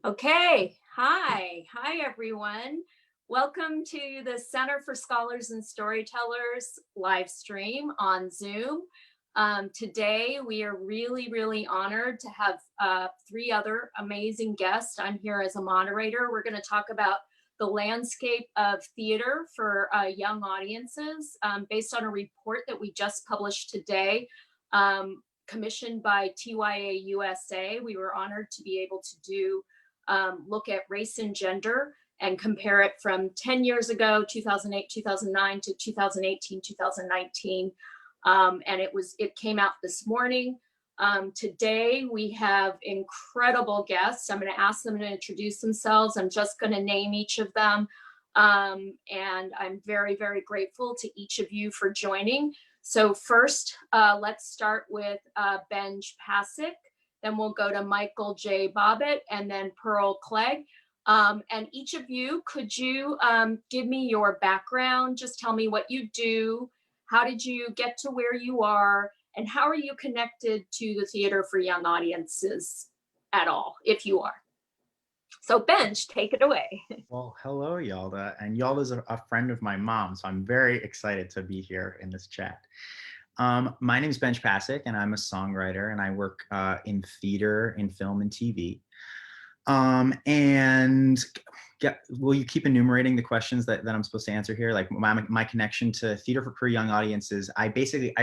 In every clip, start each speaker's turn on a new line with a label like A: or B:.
A: Okay, hi everyone. Welcome to the Center for Scholars and Storytellers live stream on Zoom. Today we are really honored to have three other amazing guests. I'm here as a moderator. We're going to talk about the landscape of theater for young audiences based on a report that we just published today. Commissioned by TYA USA. We were honored to be able to do look at race and gender and compare it from 10 years ago, 2008, 2009 to 2018, 2019. And it came out this morning. Today we have incredible guests. I'm going to ask them to introduce themselves. I'm just going to name each of them. And I'm very grateful to each of you for joining. So first, let's start with Benj Pasek. Then we'll go to Michael J. Bobbitt and then Pearl Clegg. And each of you, could you give me your background? Just tell me what you do. How did you get to where you are? And how are you connected to the theater for young audiences at all, if you are? So Benj, take it away.
B: Well, hello, Yalda. And Yalda's a friend of my mom, so I'm very excited to be here in this chat. My name is Benj Pasek, and I'm a songwriter, and I work in theater, in film, and TV. Will you keep enumerating the questions that I'm supposed to answer here? Like my connection to theater for young audiences. I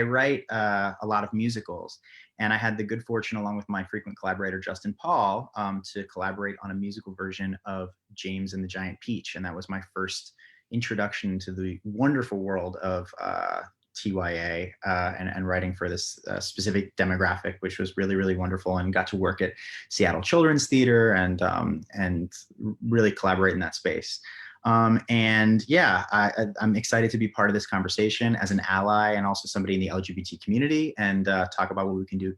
B: write a lot of musicals, and I had the good fortune, along with my frequent collaborator Justin Paul, to collaborate on a musical version of James and the Giant Peach, and that was my first introduction to the wonderful world of TYA and writing for this specific demographic, which was really wonderful, and got to work at Seattle Children's Theater and really collaborate in that space. I'm excited to be part of this conversation as an ally and also somebody in the LGBT community, and talk about what we can do,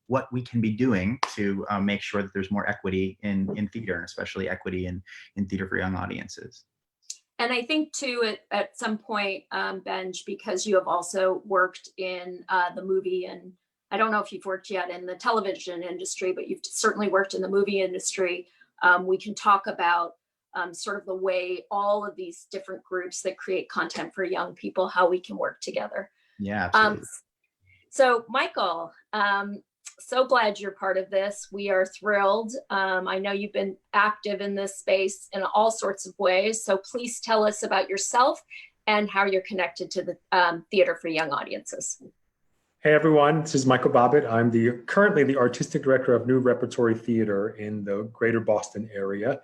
B: what we can be doing to make sure that there's more equity in theater, and especially equity in theater for young audiences.
A: And I think too, at some point, Benj, because you have also worked in the movie, and I don't know if you've worked yet in the television industry, but you've certainly worked in the movie industry. We can talk about sort of the way all of these different groups that create content for young people, how we can work together.
B: Yeah, absolutely.
A: So Michael, so glad you're part of this. We are thrilled. I know you've been active in this space in all sorts of ways. So please tell us about yourself and how you're connected to the theater for young audiences.
C: Hey everyone, this is Michael Bobbitt. I'm currently the artistic director of New Repertory Theater in the greater Boston area.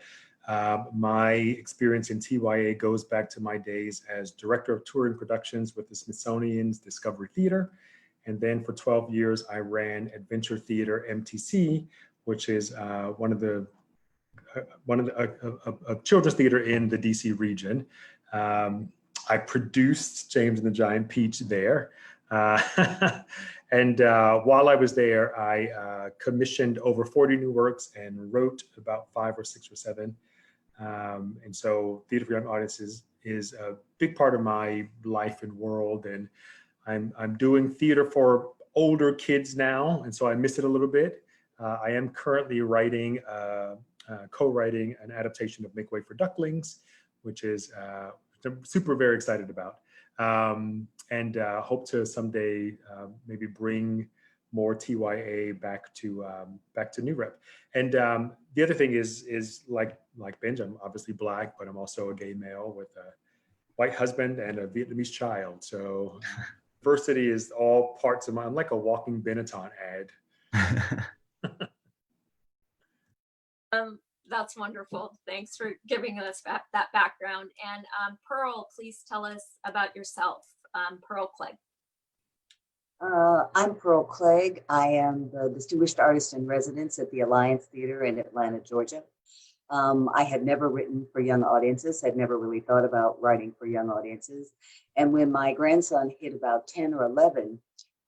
C: My experience in TYA goes back to my days as director of touring productions with the Smithsonian's Discovery Theater. And then for 12 years, I ran Adventure Theatre MTC, which is one of the children's theater in the DC region. I produced James and the Giant Peach there. And while I was there, I commissioned over 40 new works and wrote about 5 or 6 or 7. And so theater for young audiences is a big part of my life and world. And I'm doing theater for older kids now, and so I miss it a little bit. I am currently co-writing an adaptation of Make Way for Ducklings, which is I'm very excited about, and hope to someday maybe bring more TYA back to New Rep. And the other thing is like Benj, I'm obviously Black, but I'm also a gay male with a white husband and a Vietnamese child. So diversity is all parts of I'm like a walking Benetton ad.
A: That's wonderful. Thanks for giving us that background. And Pearl, please tell us about yourself. Pearl Clegg.
D: I'm Pearl Clegg. I am the Distinguished Artist in Residence at the Alliance Theater in Atlanta, Georgia. I had never written for young audiences, had never really thought about writing for young audiences. And when my grandson hit about 10 or 11,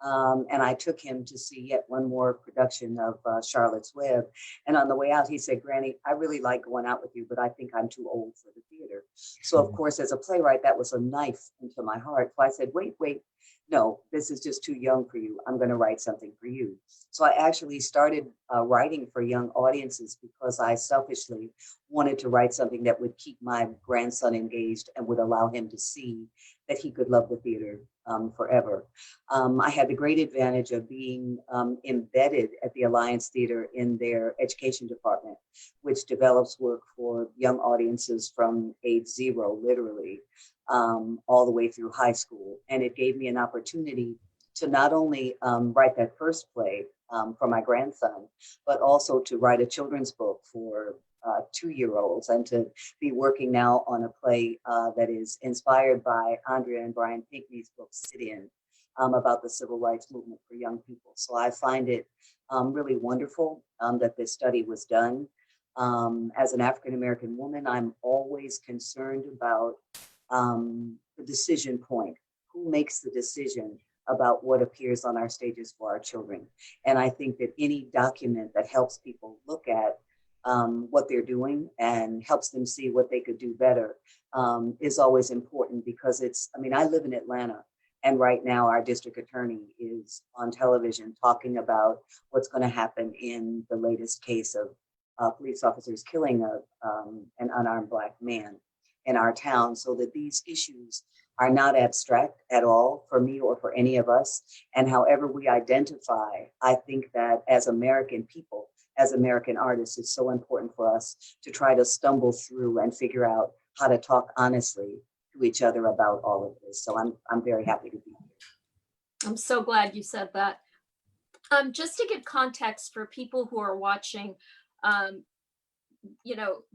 D: and I took him to see yet one more production of Charlotte's Web. And on the way out, he said, "Granny, I really like going out with you, but I think I'm too old for the theater." So of course, as a playwright, that was a knife into my heart. So I said, wait, no, this is just too young for you. I'm going to write something for you. So I actually started writing for young audiences because I selfishly wanted to write something that would keep my grandson engaged and would allow him to see that he could love the theater forever. I had the great advantage of being embedded at the Alliance Theater in their education department, which develops work for young audiences from age 0, literally, all the way through high school. And it gave me an opportunity to not only write that first play for my grandson, but also to write a children's book for 2-year-olds, and to be working now on a play that is inspired by Andrea and Brian Pinckney's book, Sit In, about the civil rights movement for young people. So I find it really wonderful that this study was done. As an African-American woman, I'm always concerned about the decision point. Who makes the decision about what appears on our stages for our children? And I think that any document that helps people look at what they're doing and helps them see what they could do better is always important, because I live in Atlanta, and right now our district attorney is on television talking about what's going to happen in the latest case of police officers killing an unarmed Black man in our town, so that these issues are not abstract at all for me or for any of us. And however we identify, I think that as American people, as American artists, it's so important for us to try to stumble through and figure out how to talk honestly to each other about all of this. So I'm very happy to be here.
A: I'm so glad you said that. Just to give context for people who are watching,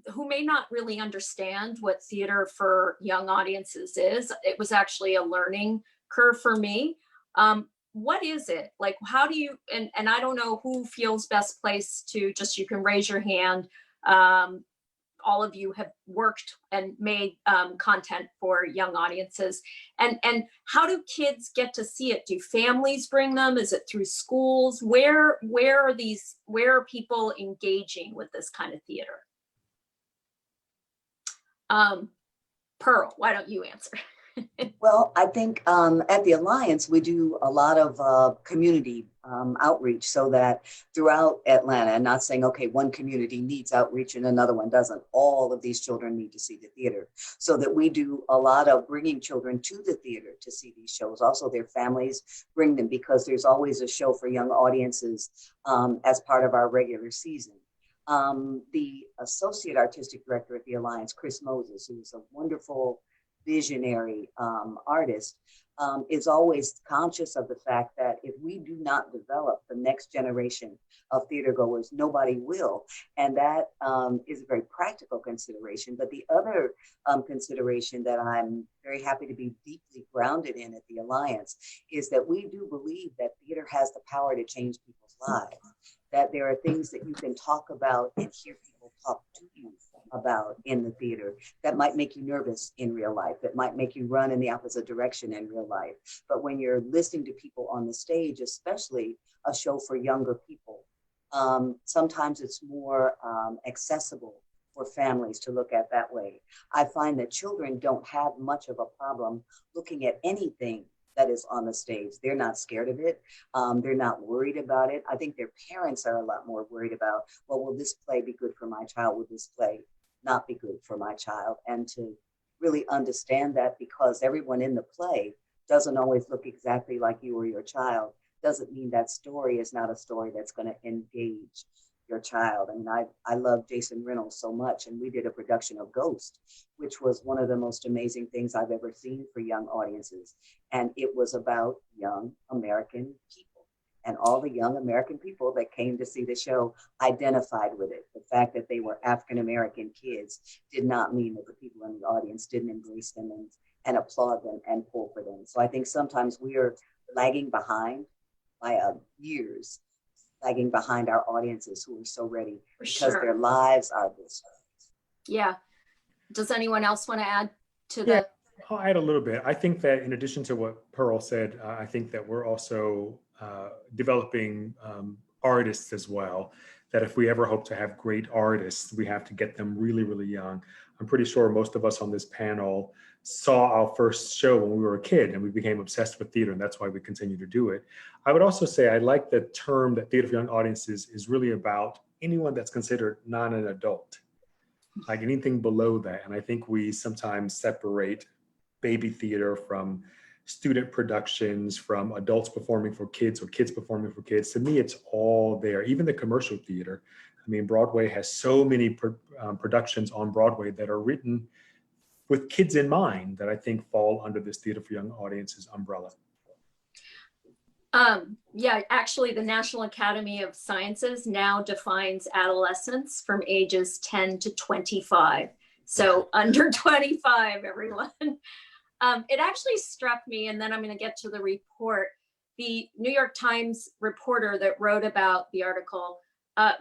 A: who may not really understand what theater for young audiences is. It was actually a learning curve for me. What is it? Like, how do you, and I don't know who feels best placed to you can raise your hand. All of you have worked and made content for young audiences. And how do kids get to see it? Do families bring them? Is it through schools? Where are people engaging with this kind of theater? Pearl, why don't you answer?
D: Well, I think at the Alliance, we do a lot of community outreach, so that throughout Atlanta, and not saying, okay, one community needs outreach and another one doesn't. All of these children need to see the theater, so that we do a lot of bringing children to the theater to see these shows. Also, their families bring them, because there's always a show for young audiences as part of our regular season. The associate artistic director at the Alliance, Chris Moses, who is a wonderful visionary artist, is always conscious of the fact that if we do not develop the next generation of theater goers, nobody will. And that is a very practical consideration. But the other consideration that I'm very happy to be deeply grounded in at the Alliance is that we do believe that theater has the power to change people's lives. That there are things that you can talk about and hear people talk to you about in the theater that might make you nervous in real life, that might make you run in the opposite direction in real life. But when you're listening to people on the stage, especially a show for younger people, sometimes it's more accessible for families to look at that way. I find that children don't have much of a problem looking at anything that is on the stage. They're not scared of it. They're not worried about it. I think their parents are a lot more worried about, well, will this play be good for my child? Will this play not be good for my child? And to really understand that, because everyone in the play doesn't always look exactly like you or your child, doesn't mean that story is not a story that's going to engage your child. I mean, I love Jason Reynolds so much, and we did a production of Ghost, which was one of the most amazing things I've ever seen for young audiences. And it was about young American people. And all the young American people that came to see the show identified with it. The fact that they were African-American kids did not mean that the people in the audience didn't embrace them and applaud them and pull for them. So I think sometimes we are lagging behind by years, lagging behind our audiences who are so ready, because their lives are this.
A: Yeah. Does anyone else want to add to
C: Yeah, I'll add a little bit. I think that in addition to what Pearl said, I think that we're also developing artists as well. that if we ever hope to have great artists, we have to get them really, really young. I'm pretty sure most of us on this panel saw our first show when we were a kid and we became obsessed with theater, and that's why we continue to do it. I would also say I like the term that Theater for Young Audiences is really about anyone that's considered not an adult, like anything below that. And I think we sometimes separate baby theater from student productions, from adults performing for kids or kids performing for kids. To me, it's all there. Even the commercial theater. I mean, Broadway has so many productions on Broadway that are written with kids in mind that I think fall under this Theater for Young Audiences umbrella.
A: Yeah, actually, the National Academy of Sciences now defines adolescence from ages 10 to 25. So under 25, everyone. It actually struck me, and then I'm going to get to the report. The New York Times reporter that wrote about the article,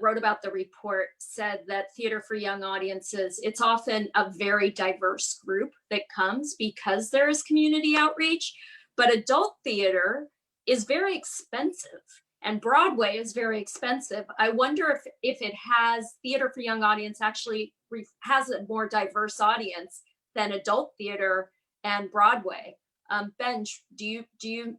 A: wrote about the report, said that theater for young audiences, it's often a very diverse group that comes because there is community outreach, but adult theater is very expensive and Broadway is very expensive. I wonder if it has theater for young audience actually has a more diverse audience than adult theater and Broadway. Benj,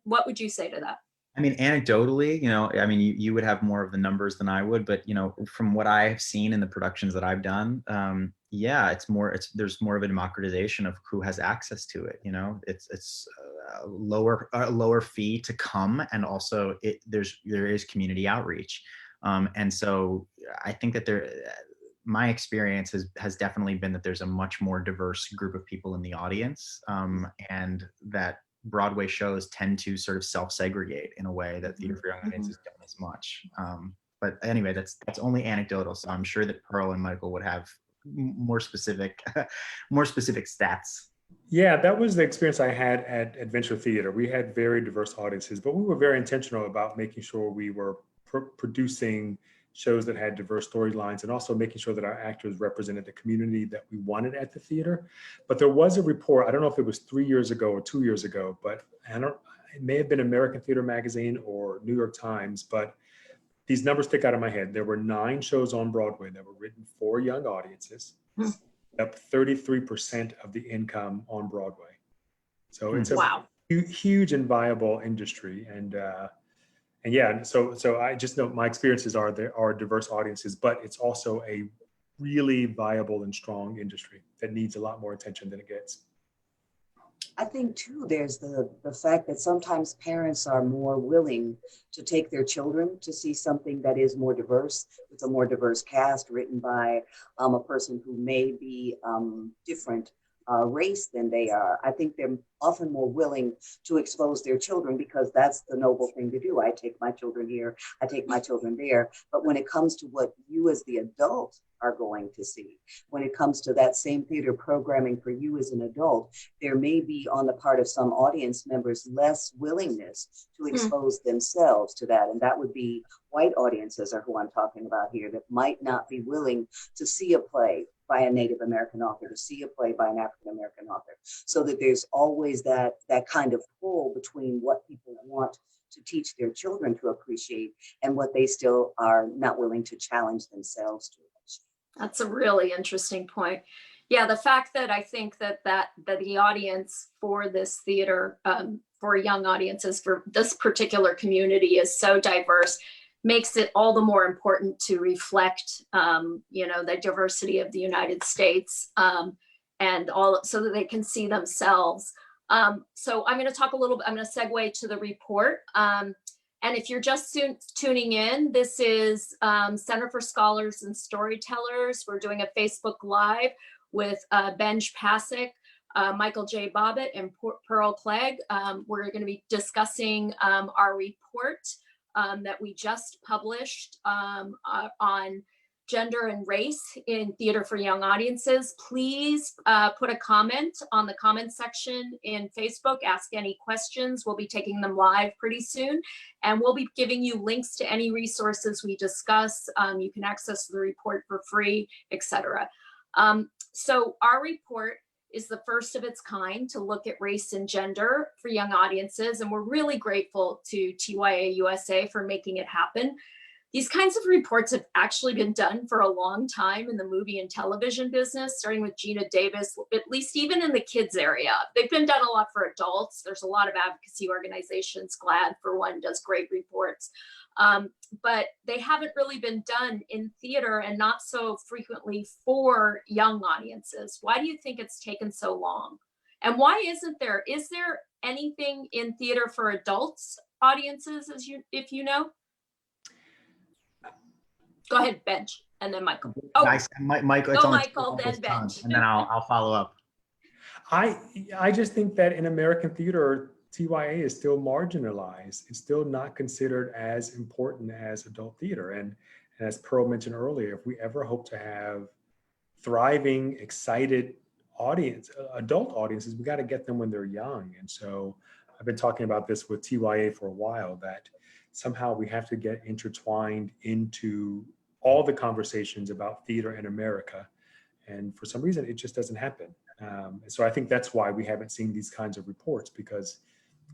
A: what would you say to that?
B: I mean, anecdotally, I mean, you would have more of the numbers than I would, but from what I've seen in the productions that I've done, yeah, there's more of a democratization of who has access to it. It's a lower fee to come, and also there is community outreach, and so I think that my experience has definitely been that there's a much more diverse group of people in the audience, and that Broadway shows tend to sort of self-segregate in a way that Theater for Young Audiences don't as much. But anyway, that's only anecdotal. So I'm sure that Pearl and Michael would have more specific stats.
C: Yeah, that was the experience I had at Adventure Theatre. We had very diverse audiences, but we were very intentional about making sure we were producing shows that had diverse storylines and also making sure that our actors represented the community that we wanted at the theater. But there was a report, I don't know if it was 3 years ago or 2 years ago, but it may have been American Theater Magazine or New York Times, but these numbers stick out of my head. There were 9 shows on Broadway that were written for young audiences, up 33% of the income on Broadway. So it's a huge and viable industry. And yeah, so I just know my experiences are there are diverse audiences, but it's also a really viable and strong industry that needs a lot more attention than it gets.
D: I think too, there's the fact that sometimes parents are more willing to take their children to see something that is more diverse, with a more diverse cast written by a person who may be different race than they are. I think they're often more willing to expose their children because that's the noble thing to do. I take my children here, I take my children there. But when it comes to what you as the adult are going to see, when it comes to that same theater programming for you as an adult, there may be on the part of some audience members less willingness to expose themselves to that. And that would be white audiences are who I'm talking about here, that might not be willing to see a play by a Native American author, to see a play by an African American author. So that there's always that kind of pull between what people want to teach their children to appreciate and what they still are not willing to challenge themselves to.
A: That's a really interesting point. Yeah, the fact that I think that the audience for this theater, for young audiences, for this particular community is so diverse, makes it all the more important to reflect, the diversity of the United States, and all, so that they can see themselves. So I'm going to talk a little bit. I'm going to segue to the report. And if you're just tuning in, this is Center for Scholars and Storytellers. We're doing a Facebook Live with Benj Pasek, Michael J. Bobbitt, and Pearl Clegg. We're going to be discussing our report that we just published on gender and race in theater for young audiences. Please put a comment on the comment section in Facebook. Ask any questions. We'll be taking them live pretty soon. And we'll be giving you links to any resources we discuss. You can access the report for free, etc. So our report is the first of its kind to look at race and gender for young audiences. And we're really grateful to TYA USA for making it happen. these kinds of reports have actually been done for a long time in the movie and television business, starting with Gina Davis, at least even in the kids area. They've been done a lot for adults. There's a lot of advocacy organizations. GLAAD, for one, does great reports. But they haven't really been done in theater, and not so frequently for young audiences. Why do you think it's taken so long? And why isn't there? Is there anything in theater for adults audiences, if you know? Go ahead, Benj, and then Michael. Oh,
B: nice. Michael, it's
A: go
B: only
A: Michael, then Benj.
B: And then I'll follow up.
C: I just think that in American theater, TYA is still marginalized. It's still not considered as important as adult theater. And as Pearl mentioned earlier, if we ever hope to have thriving, excited adult audiences, we got to get them when they're young. And so I've been talking about this with TYA for a while, that somehow we have to get intertwined into all the conversations about theater in America. And for some reason, it just doesn't happen. So I think that's why we haven't seen these kinds of reports, because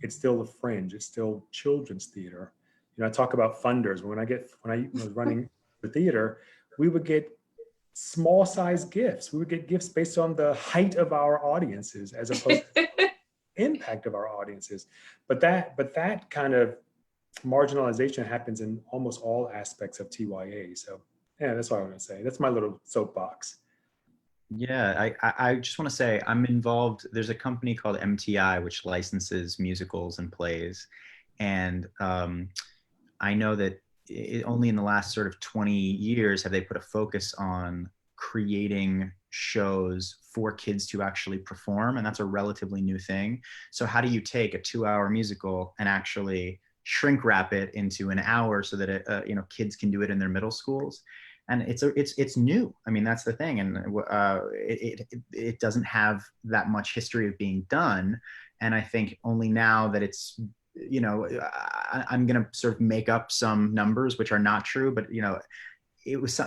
C: it's still a fringe. It's still children's theater. You know, I talk about funders. When I was running the theater, we would get small size gifts. We would get gifts based on the height of our audiences as opposed to the impact of our audiences. But that kind of marginalization happens in almost all aspects of TYA. So yeah, that's what I want to say. That's my little soapbox.
B: Yeah, I just want to say I'm involved. There's a company called MTI, which licenses musicals and plays. And I know that only in the last sort of 20 years have they put a focus on creating shows for kids to actually perform. And that's a relatively new thing. So how do you take a 2-hour musical and actually shrink wrap it into an hour so that kids can do it in their middle schools? And it's new. I mean, that's the thing. And it doesn't have that much history of being done. And I think only now that it's, I'm going to sort of make up some numbers, which are not true, but, it was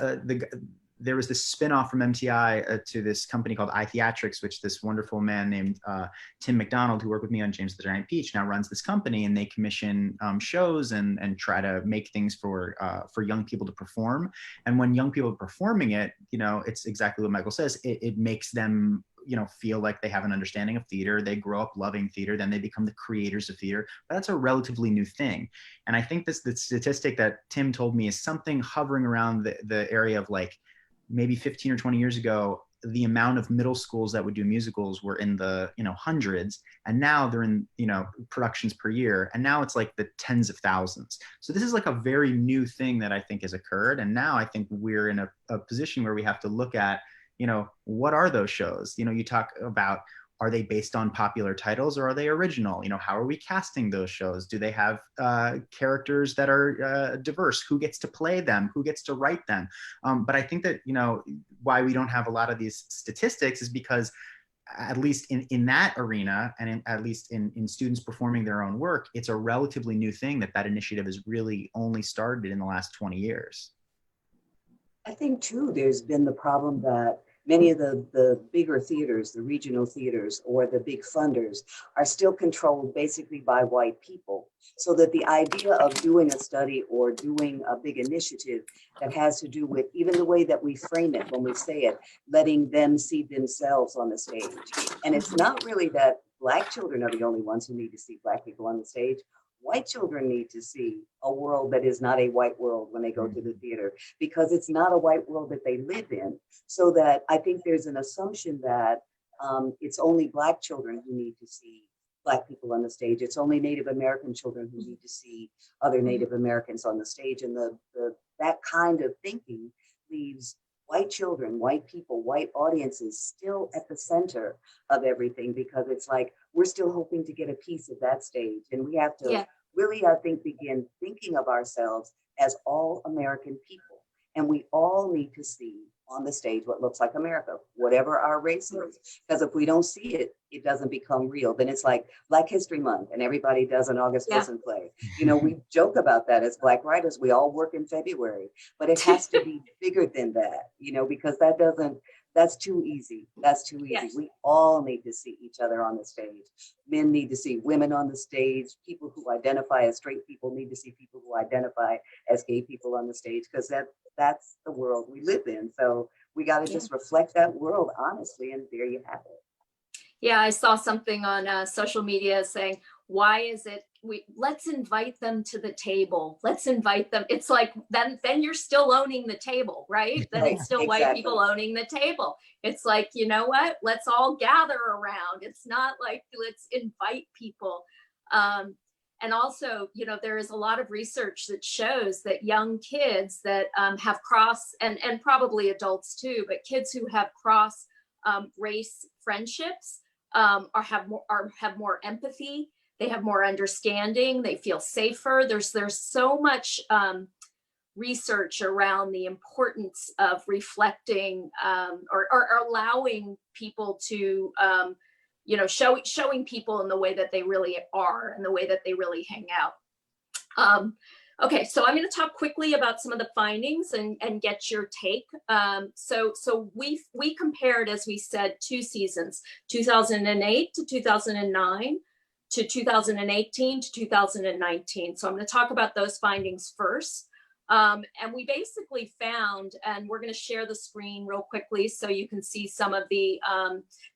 B: there was this spinoff from MTI to this company called iTheatrics, which this wonderful man named Tim McDonald, who worked with me on James the Giant Peach, now runs this company, and they commission shows and try to make things for young people to perform. And when young people are performing it, it's exactly what Michael says. It makes them feel like they have an understanding of theater. They grow up loving theater, then they become the creators of theater. But that's a relatively new thing. And I think the statistic that Tim told me is something hovering around the area of like maybe 15 or 20 years ago, the amount of middle schools that would do musicals were in the hundreds, and now they're in productions per year, and now it's like the tens of thousands. So this is like a very new thing that I think has occurred, and now I think we're in a position where we have to look at what are those shows? You talk about, are they based on popular titles or are they original? How are we casting those shows? Do they have characters that are diverse? Who gets to play them? Who gets to write them? But I think that, why we don't have a lot of these statistics is because at least in that arena, and at least in students performing their own work, it's a relatively new thing that initiative has really only started in the last 20 years.
D: I think too, there's been the problem that many of the bigger theaters, the regional theaters or the big funders, are still controlled basically by white people. So that the idea of doing a study or doing a big initiative that has to do with even the way that we frame it when we say it, letting them see themselves on the stage. And it's not really that Black children are the only ones who need to see Black people on the stage. White children need to see a world that is not a white world when they go to the theater, because it's not a white world that they live in. So that I think there's an assumption that it's only Black children who need to see Black people on the stage. It's only Native American children who need to see other Native Americans on the stage. And that kind of thinking leaves white children, white people, white audiences still at the center of everything, because it's like we're still hoping to get a piece of that stage. And we have to really, I think, begin thinking of ourselves as all American people. And we all need to see on the stage what looks like America, whatever our race is. Because if we don't see it, it doesn't become real. Then it's like Black History Month and everybody does an August Wilson play. We joke about that as Black writers. We all work in February, but it has to be bigger than that, because that That's too easy. That's too easy.
A: Yes.
D: We all need to see each other on the stage. Men need to see women on the stage. People who identify as straight people need to see people who identify as gay people on the stage, because that's the world we live in. So we got to just reflect that world honestly, and there you have it.
A: Yeah, I saw something on social media saying, why is it let's invite them to the table. Let's invite them. It's like, then you're still owning the table, right? Then it's still white people owning the table. It's like, you know what? Let's all gather around. It's not like, let's invite people. And also, you know, there is a lot of research that shows that young kids that have cross, and probably adults too, but kids who have cross race friendships have more empathy. They have more understanding. They feel safer. There's so much research around the importance of reflecting or allowing people to, you know, showing people in the way that they really are and the way that they really hang out. Okay, so I'm going to talk quickly about some of the findings and get your take. So we compared, as we said, 2 seasons, 2008 to 2009 to 2018 to 2019. So I'm going to talk about those findings first. And we basically found, and we're going to share the screen real quickly so you can see some of the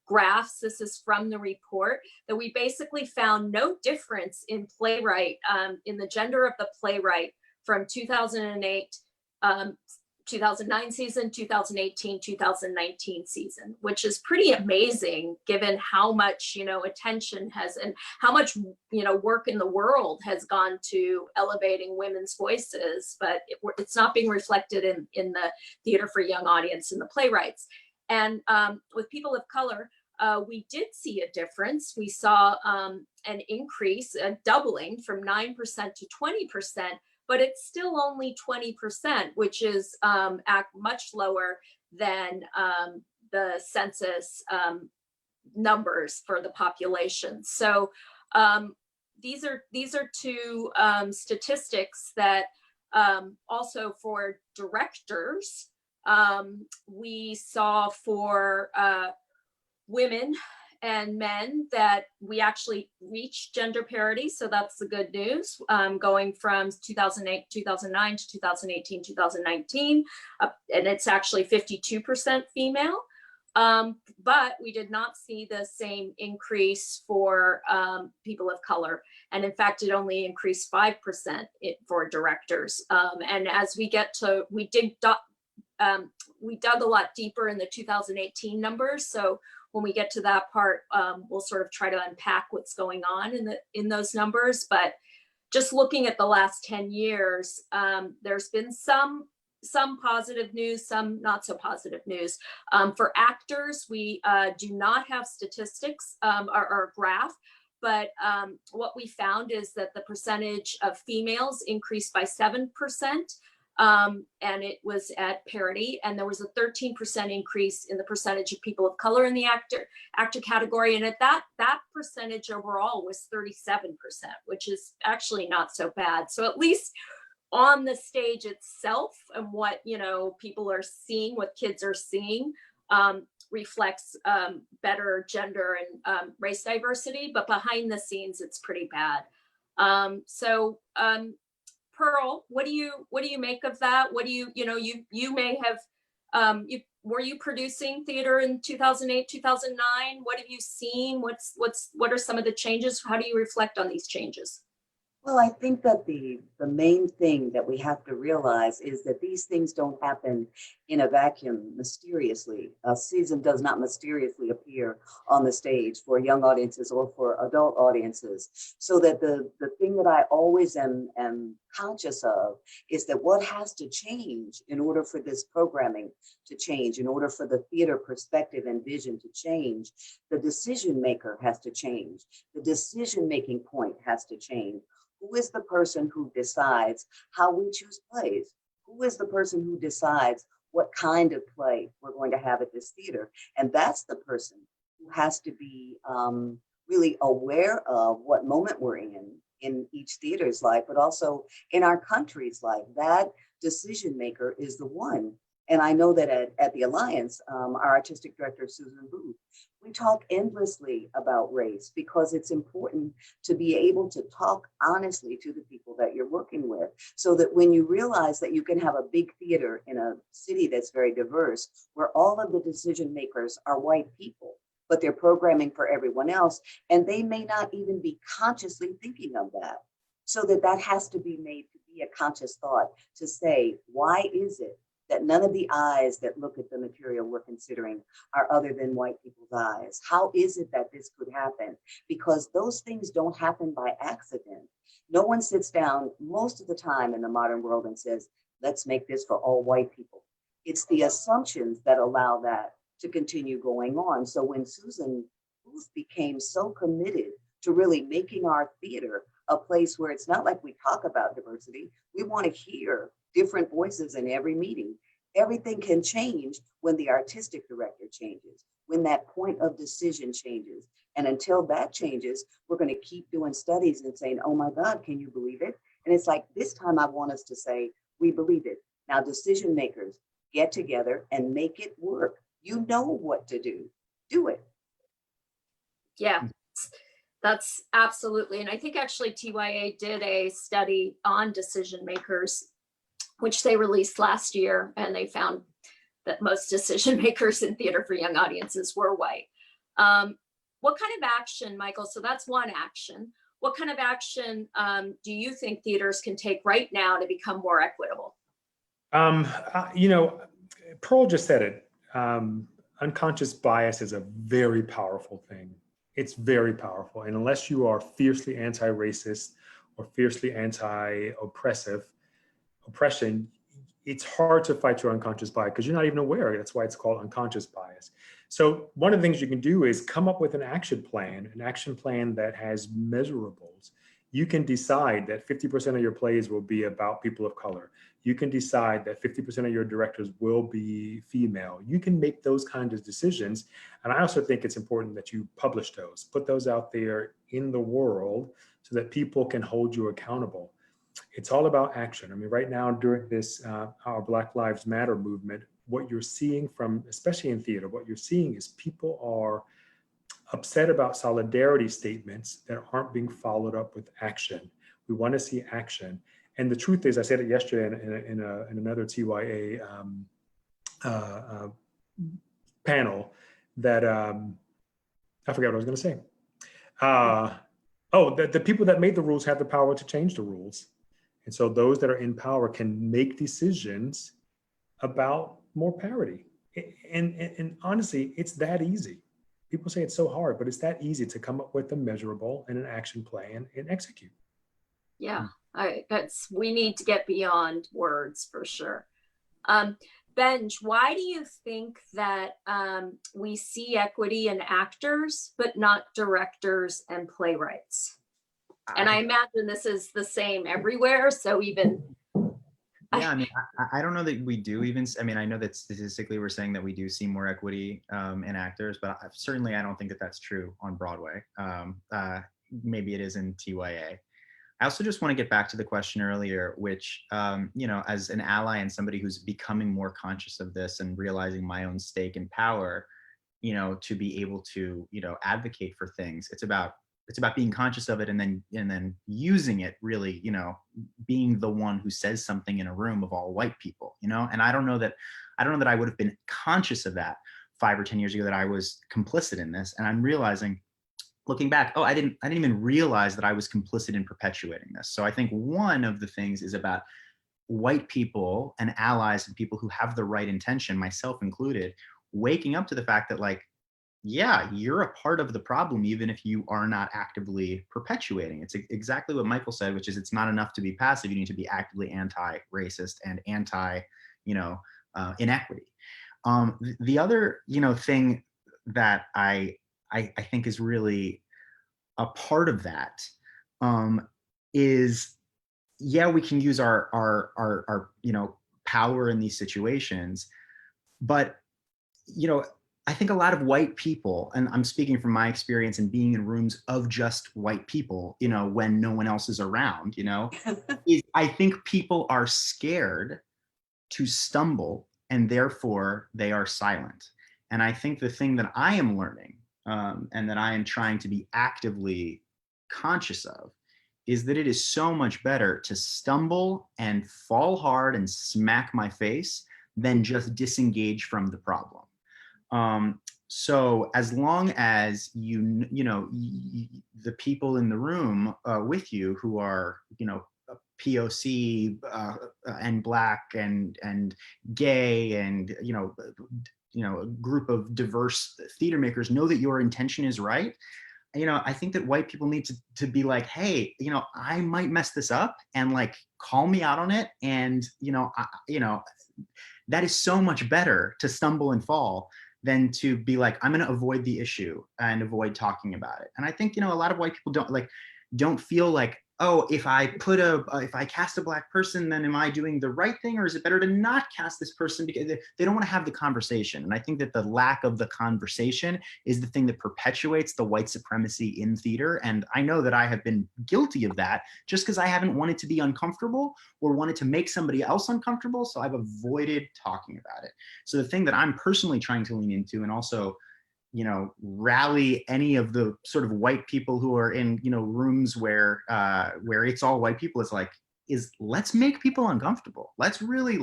A: graphs. This is from the report, that we basically found no difference in playwright, in the gender of the playwright from 2008, 2009 season, 2018, 2019 season, which is pretty amazing given how much, you know, attention has and how much, you know, work in the world has gone to elevating women's voices, but it's not being reflected in the theater for young audience and the playwrights. And with people of color, we did see a difference. We saw an increase, a doubling from 9% to 20%, but it's still only 20%, which is much lower than the census numbers for the population. So these are 2 statistics that also for directors, we saw for women and men that we actually reached gender parity. So that's the good news, going from 2008, 2009 to 2018, 2019. And it's actually 52% female. But we did not see the same increase for people of color. And in fact, it only increased 5% for directors. And as we get to, we dug a lot deeper in the 2018 numbers. So when we get to that part, we'll sort of try to unpack what's going on in those numbers. But just looking at the last 10 years, there's been some positive news, some not so positive news. For actors, we do not have statistics or graph, but what we found is that the percentage of females increased by 7%. And it was at parity, and there was a 13% increase in the percentage of people of color in the actor category, and at that percentage overall was 37%, which is actually not so bad. So at least on the stage itself, and what, you know, people are seeing, what kids are seeing, reflects better gender and race diversity, but behind the scenes it's pretty bad. Pearl, what do you make of that? What do you may have, were you producing theater in 2008, 2009? What have you seen? What are some of the changes? How do you reflect on these changes?
D: Well, I think that the main thing that we have to realize is that these things don't happen in a vacuum mysteriously. A season does not mysteriously appear on the stage for young audiences or for adult audiences. So that the thing that I always am conscious of is that what has to change in order for this programming to change, in order for the theater perspective and vision to change, the decision maker has to change. The decision-making point has to change. Who is the person who decides how we choose plays? Who is the person who decides what kind of play we're going to have at this theater? And that's the person who has to be really aware of what moment we're in each theater's life, but also in our country's life. That decision maker is the one. And I know that at the Alliance, our artistic director, Susan Booth, we talk endlessly about race because it's important to be able to talk honestly to the people that you're working with, so that when you realize that you can have a big theater in a city that's very diverse, where all of the decision makers are white people, but they're programming for everyone else, and they may not even be consciously thinking of that. So that has to be made to be a conscious thought to say, why is it that none of the eyes that look at the material we're considering are other than white people's eyes? How is it that this could happen? Because those things don't happen by accident. No one sits down most of the time in the modern world and says, let's make this for all white people. It's the assumptions that allow that to continue going on. So when Susan Booth became so committed to really making our theater a place where it's not like we talk about diversity, we want to hear different voices in every meeting. Everything can change when the artistic director changes, when that point of decision changes. And until that changes, we're going to keep doing studies and saying, oh my God, can you believe it? And it's like, this time I want us to say, we believe it. Now, decision makers, get together and make it work. You know what to do. Do it.
A: Yeah, that's absolutely. And I think actually TYA did a study on decision makers, which they released last year, and they found that most decision makers in theater for young audiences were white. What kind of action, Michael? So that's one action. What kind of action do you think theaters can take right now to become more equitable?
C: You know, Pearl just said it. Unconscious bias is a very powerful thing. It's very powerful. And unless you are fiercely anti-racist or fiercely anti-oppression, it's hard to fight your unconscious bias because you're not even aware. That's why it's called unconscious bias. So one of the things you can do is come up with an action plan that has measurables. You can decide that 50% of your plays will be about people of color. You can decide that 50% of your directors will be female. You can make those kinds of decisions. And I also think it's important that you publish those, put those out there in the world so that people can hold you accountable. It's all about action. I mean, right now during this, our Black Lives Matter movement, what you're seeing from, especially in theater, what you're seeing is people are upset about solidarity statements that aren't being followed up with action. We want to see action. And the truth is, I said it yesterday in another TYA panel that, I forgot what I was going to say. The people that made the rules have the power to change the rules. And so those that are in power can make decisions about more parity. And honestly, it's that easy. People say it's so hard, but it's that easy to come up with a measurable and an action plan and execute.
A: Yeah, we need to get beyond words for sure. Benj, why do you think that we see equity in actors, but not directors and playwrights? And I imagine this is the same everywhere. So even
B: yeah, I mean, I don't know that we do even. I mean, I know that statistically we're saying that we do see more equity in actors, but certainly I don't think that that's true on Broadway. Maybe it is in TYA. I also just want to get back to the question earlier, which, you know, as an ally and somebody who's becoming more conscious of this and realizing my own stake and power, you know, to be able to, you know, advocate for things. It's about being conscious of it and then using it, really, you know, being the one who says something in a room of all white people, you know. And I don't know that I would have been conscious of that 5 or 10 years ago, that I was complicit in this. And I'm realizing, looking back, I didn't even realize that I was complicit in perpetuating this. So I think one of the things is about white people and allies and people who have the right intention, myself included, waking up to the fact that, like, yeah, you're a part of the problem, even if you are not actively perpetuating. It's exactly what Michael said, which is it's not enough to be passive. You need to be actively anti-racist and anti, you know, inequity. The other, you know, thing that I think is really a part of that is, yeah, we can use our you know, power in these situations, but, you know, I think a lot of white people, and I'm speaking from my experience in being in rooms of just white people, you know, when no one else is around, you know, I think people are scared to stumble and therefore they are silent. And I think the thing that I am learning, and that I am trying to be actively conscious of, is that it is so much better to stumble and fall hard and smack my face than just disengage from the problem. So as long as the people in the room with you who are, POC and Black and gay and, a group of diverse theater makers know that your intention is right, I think that white people need to be like, hey, I might mess this up, and like call me out on it. And, that is so much better to stumble and fall than to be like, I'm going to avoid the issue and avoid talking about it. And I think, a lot of white people don't feel like, oh, if I cast a Black person, then am I doing the right thing? Or is it better to not cast this person? Because they don't want to have the conversation. And I think that the lack of the conversation is the thing that perpetuates the white supremacy in theater. And I know that I have been guilty of that just because I haven't wanted to be uncomfortable or wanted to make somebody else uncomfortable. So I've avoided talking about it. So the thing that I'm personally trying to lean into, and also rally any of the sort of white people who are in, rooms where it's all white people, is let's make people uncomfortable. Let's really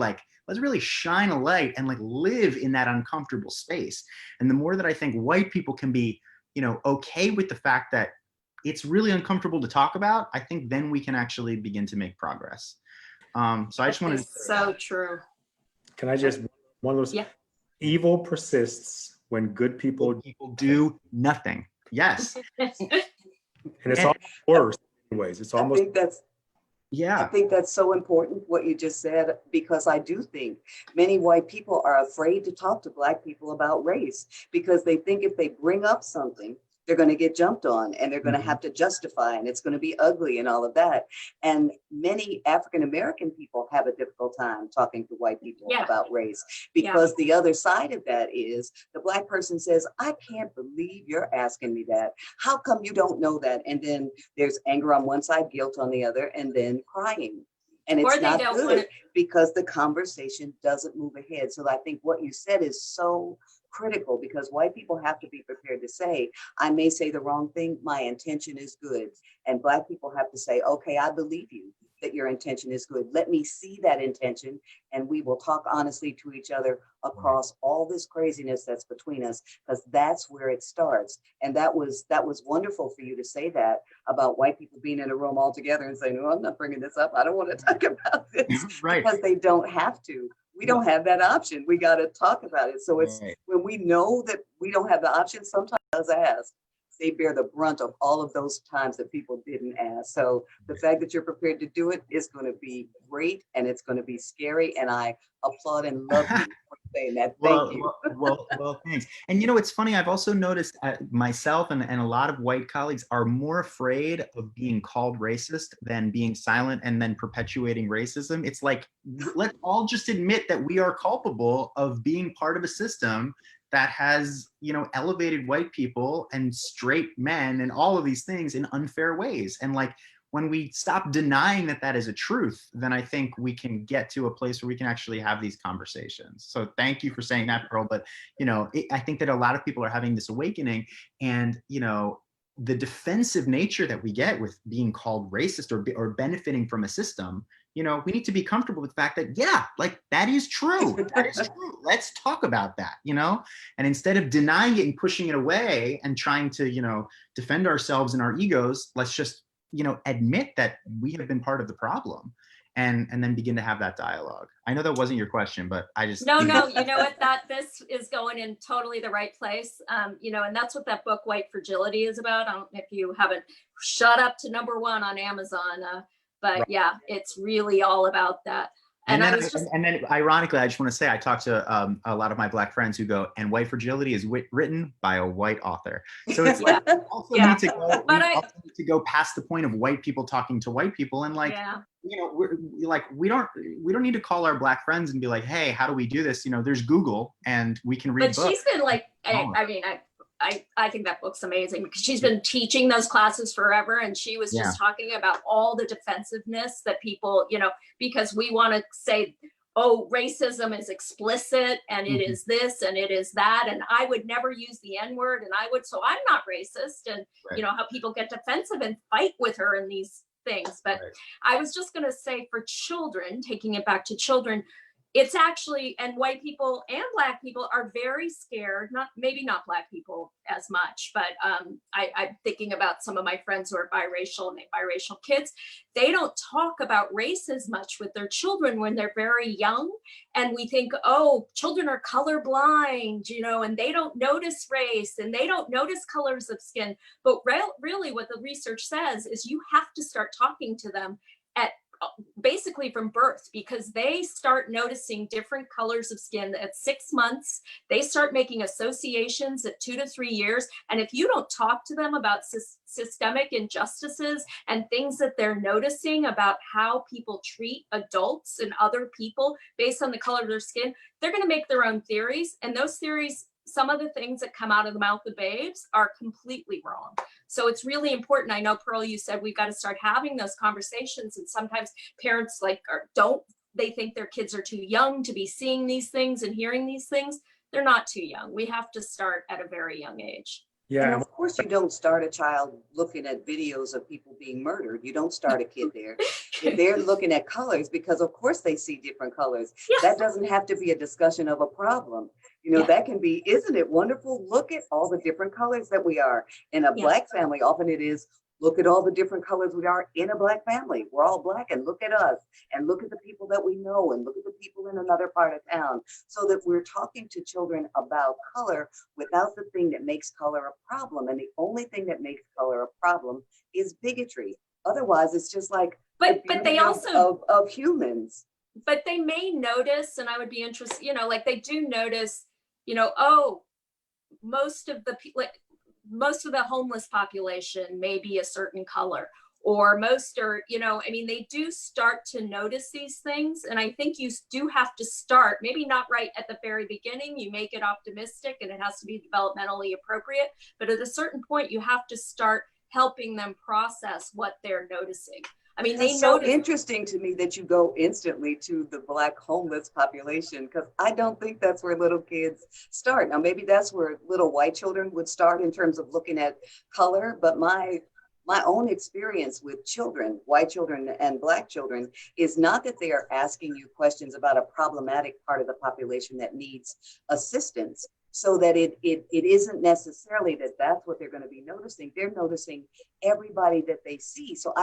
B: shine a light and live in that uncomfortable space. And the more that I think white people can be, okay with the fact that it's really uncomfortable to talk about, I think then we can actually begin to make progress. So I just wanted to.
A: So true.
C: Can I just, one of those, evil persists when good people
B: do nothing. Yes.
C: And it's almost worse anyways. It's almost.
D: I think that's so important what you just said, because I do think many white people are afraid to talk to Black people about race because they think if they bring up something, they're going to get jumped on and they're going to have to justify, and it's going to be ugly and all of that. And many African-American people have a difficult time talking to white people about race, because the other side of that is the Black person says, I can't believe you're asking me that. How come you don't know that? And then there's anger on one side, guilt on the other, and then crying. And it's not good because the conversation doesn't move ahead. So I think what you said is so critical, because white people have to be prepared to say, I may say the wrong thing, my intention is good. And Black people have to say, okay, I believe you that your intention is good. Let me see that intention, and we will talk honestly to each other across all this craziness that's between us, because that's where it starts. And that was wonderful for you to say that about white people being in a room all together and saying, no, I'm not bringing this up. I don't want to talk about this. Right. Because they don't have to. We don't have that option. We got to talk about it. So it's when we know that we don't have the option, sometimes us ask. They bear the brunt of all of those times that people didn't ask. So the fact that you're prepared to do it is going to be great, and it's going to be scary. And I applaud and love you for saying that. Thank you.
B: Well, thanks. And it's funny. I've also noticed myself and a lot of white colleagues are more afraid of being called racist than being silent and then perpetuating racism. It's like, let's all just admit that we are culpable of being part of a system that has, elevated white people and straight men and all of these things in unfair ways. And when we stop denying that is a truth, then I think we can get to a place where we can actually have these conversations. So thank you for saying that, Pearl. But, I think that a lot of people are having this awakening, and, the defensive nature that we get with being called racist or benefiting from a system, we need to be comfortable with the fact that, that is true. That is true. Let's talk about that, and instead of denying it and pushing it away and trying to, defend ourselves and our egos, let's just, admit that we have been part of the problem, and then begin to have that dialogue. I know that wasn't your question, but I just.
A: No, you know what, this is going in totally the right place. And that's what that book, White Fragility, is about. I don't know if you haven't shot up to #1 on Amazon, but yeah, it's really all about that. And
B: then ironically, I just want to say, I talked to a lot of my Black friends who go, and White Fragility is written by a white author. So it's we also need to go past the point of white people talking to white people, and we don't need to call our Black friends and be like, hey, how do we do this? There's Google and we can read books.
A: But she's been I think that book's amazing, because she's been teaching those classes forever, and she was just talking about all the defensiveness that people, because we want to say, oh, racism is explicit and it is this and it is that. And I would never use the N-word and so I'm not racist. And you know, how people get defensive and fight with her in these things. But I was just going to say, for children, taking it back to children, it's actually, and white people and Black people are very scared, maybe not Black people as much, but I'm thinking about some of my friends who are biracial and biracial kids. They don't talk about race as much with their children when they're very young. And we think, oh, children are colorblind, you know, and they don't notice race and they don't notice colors of skin. But really what the research says is you have to start talking to them at basically from birth, because they start noticing different colors of skin at 6 months. They start making associations at 2 to 3 years. And if you don't talk to them about systemic injustices and things that they're noticing about how people treat adults and other people based on the color of their skin, they're going to make their own theories. And those theories, some of the things that come out of the mouth of babes are completely wrong. So it's really important. I know, Pearl, you said we've got to start having those conversations. And sometimes parents they think their kids are too young to be seeing these things and hearing these things. They're not too young. We have to start at a very young age.
D: Yeah. And of course, you don't start a child looking at videos of people being murdered. You don't start a kid there. If they're looking at colors, because of course they see different colors. Yes. That doesn't have to be a discussion of a problem. You know, that can be, isn't it wonderful? Look at all the different colors that we are. In a Black family, often it is, look at all the different colors we are in a Black family. We're all Black, and look at us, and look at the people that we know, and look at the people in another part of town, so that we're talking to children about color without the thing that makes color a problem. And the only thing that makes color a problem is bigotry. Otherwise, it's just like,
A: but they also
D: of humans.
A: But they may notice, and I would be interested, you know, like they do notice, you know, oh, most of the homeless population may be a certain color, or most are, you know, I mean, they do start to notice these things. And I think you do have to start, maybe not right at the very beginning, you make it optimistic and it has to be developmentally appropriate, but at a certain point, you have to start helping them process what they're noticing. I mean,
D: it's so interesting to me that you go instantly to the Black homeless population, because I don't think that's where little kids start. Now, maybe that's where little white children would start in terms of looking at color. But my own experience with children, white children and Black children, is not that they are asking you questions about a problematic part of the population that needs assistance, so that it isn't necessarily that that's what they're going to be noticing. They're noticing everybody that they see. So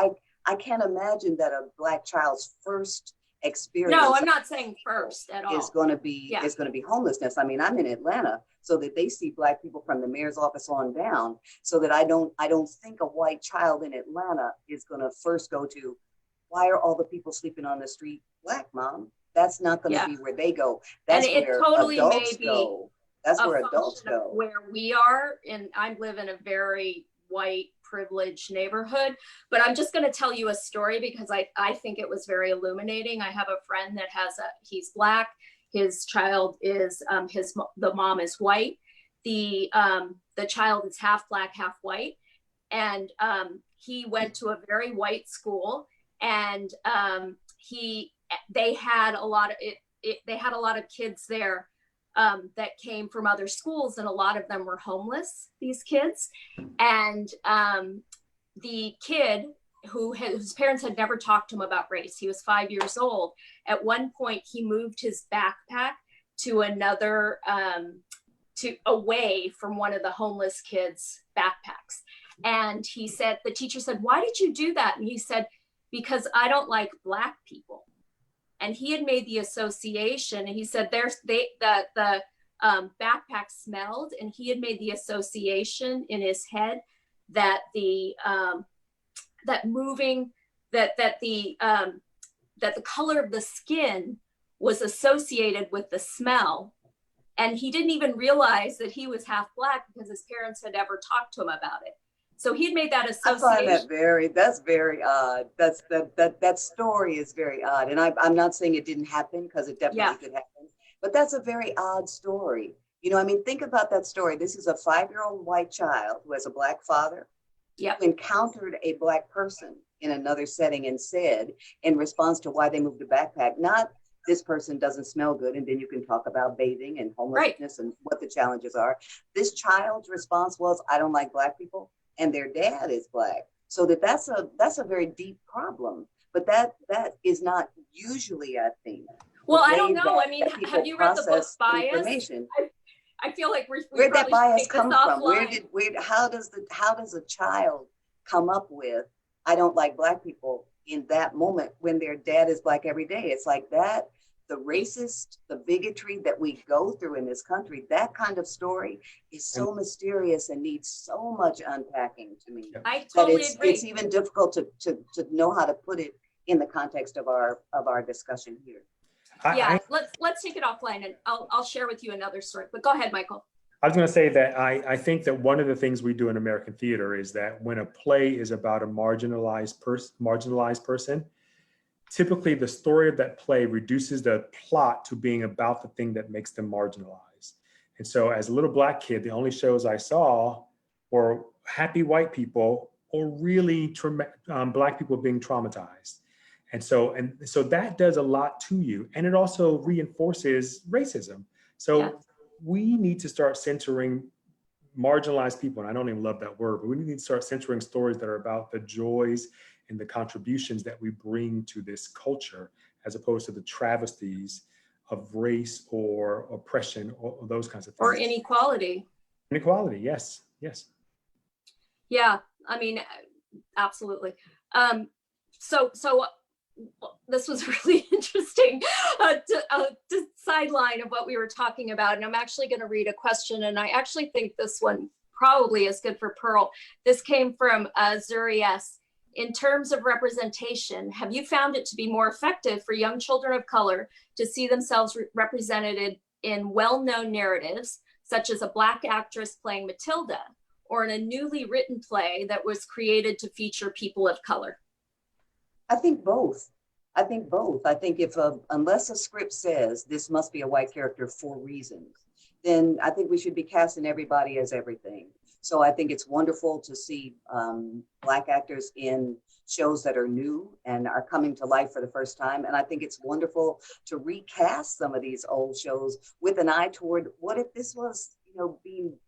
D: I can't imagine that a Black child's first experience.
A: No, I'm not saying first at all.
D: Is going to be homelessness. I mean, I'm in Atlanta, so that they see Black people from the mayor's office on down. So that I don't think a white child in Atlanta is going to first go to, why are all the people sleeping on the street Black, Mom? That's not going to be where they go. That's where adults go. That's where adults go.
A: Where we are, and I live in a very white privileged neighborhood, but I'm just going to tell you a story because I think it was very illuminating. I have a friend that he's Black. His child is the mom is white. The child is half Black, half white, and he went to a very white school, and they had a lot of kids there that came from other schools, and a lot of them were homeless, these kids. And the kid whose parents had never talked to him about race, he was 5 years old. At one point, he moved his backpack to another, away from one of the homeless kids' backpacks. And the teacher said, "Why did you do that?" And he said, "Because I don't like Black people." And he had made the association, and he said the backpack smelled, and he had made the association in his head that the color of the skin was associated with the smell. And he didn't even realize that he was half Black because his parents had ever talked to him about it. So he'd made that association.
D: I find that's very odd. That story is very odd. And I'm not saying it didn't happen, because it definitely could happen, but that's a very odd story. You know, I mean, think about that story. This is a 5-year-old white child who has a Black father, who encountered a Black person in another setting and said, in response to why they moved a backpack, not this person doesn't smell good, and then you can talk about bathing and homelessness and what the challenges are. This child's response was, I don't like Black people, and their dad is Black. So that's a very deep problem, but that is not usually a thing.
A: Well, I don't know. I mean, have you read the book Bias? I feel like
D: where'd that bias come from? How does a child come up with, I don't like Black people in that moment when their dad is Black every day? It's like that, the racist, the bigotry that we go through in this country, that kind of story is so mysterious and needs so much unpacking to me.
A: I totally agree.
D: It's even difficult to know how to put it in the context of our discussion here.
A: Let's take it offline, and I'll share with you another story. But go ahead, Michael.
C: I was going to say that I think that one of the things we do in American theater is that when a play is about a marginalized person, typically the story of that play reduces the plot to being about the thing that makes them marginalized. And so as a little Black kid, the only shows I saw were happy white people or really Black people being traumatized. And so that does a lot to you. And it also reinforces racism. So we need to start centering marginalized people. And I don't even love that word, but we need to start centering stories that are about the joys and the contributions that we bring to this culture, as opposed to the travesties of race or oppression or those kinds of things.
A: Or inequality.
C: Inequality, yes.
A: Yeah, I mean, absolutely. So this was really interesting to sideline of what we were talking about. And I'm actually going to read a question. And I actually think this one probably is good for Pearl. This came from Zuri S. In terms of representation, have you found it to be more effective for young children of color to see themselves represented in well-known narratives, such as a Black actress playing Matilda, or in a newly written play that was created to feature people of color?
D: I think both. I think unless a script says this must be a white character for reasons, then I think we should be casting everybody as everything. So I think it's wonderful to see Black actors in shows that are new and are coming to life for the first time. And I think it's wonderful to recast some of these old shows with an eye toward, what if this was,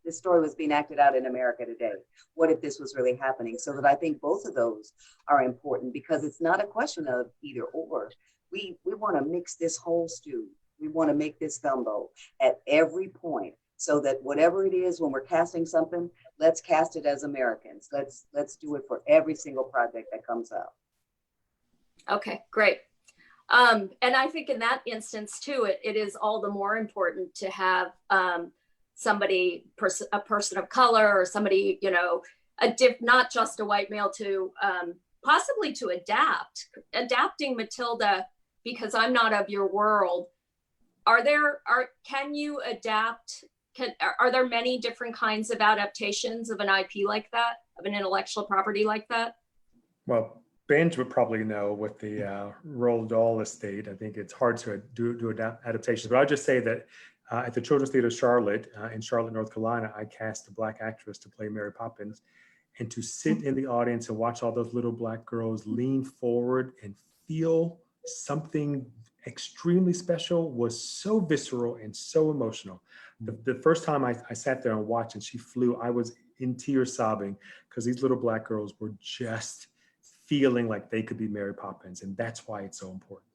D: this story was being acted out in America today? What if this was really happening? So that I think both of those are important, because it's not a question of either or. We want to mix this whole stew. We want to make this gumbo at every point, so that whatever it is, when we're casting something, let's cast it as Americans. Let's do it for every single project that comes out.
A: Okay, great. And I think in that instance too, it is all the more important to have a person of color, or somebody, not just a white male, to possibly to adapting Matilda, because I'm not of your world. Can you adapt? Are there many different kinds of adaptations of an IP like that, of an intellectual property like that?
C: Well, Benj would probably know with the Roald Dahl estate. I think it's hard to do adaptations, but I'll just say that at the Children's Theater Charlotte, in Charlotte, North Carolina, I cast a Black actress to play Mary Poppins, and to sit in the audience and watch all those little Black girls lean forward and feel something extremely special was so visceral and so emotional. The first time I sat there and watched and she flew, I was in tears sobbing, because these little Black girls were just feeling like they could be Mary Poppins. And that's why it's so important.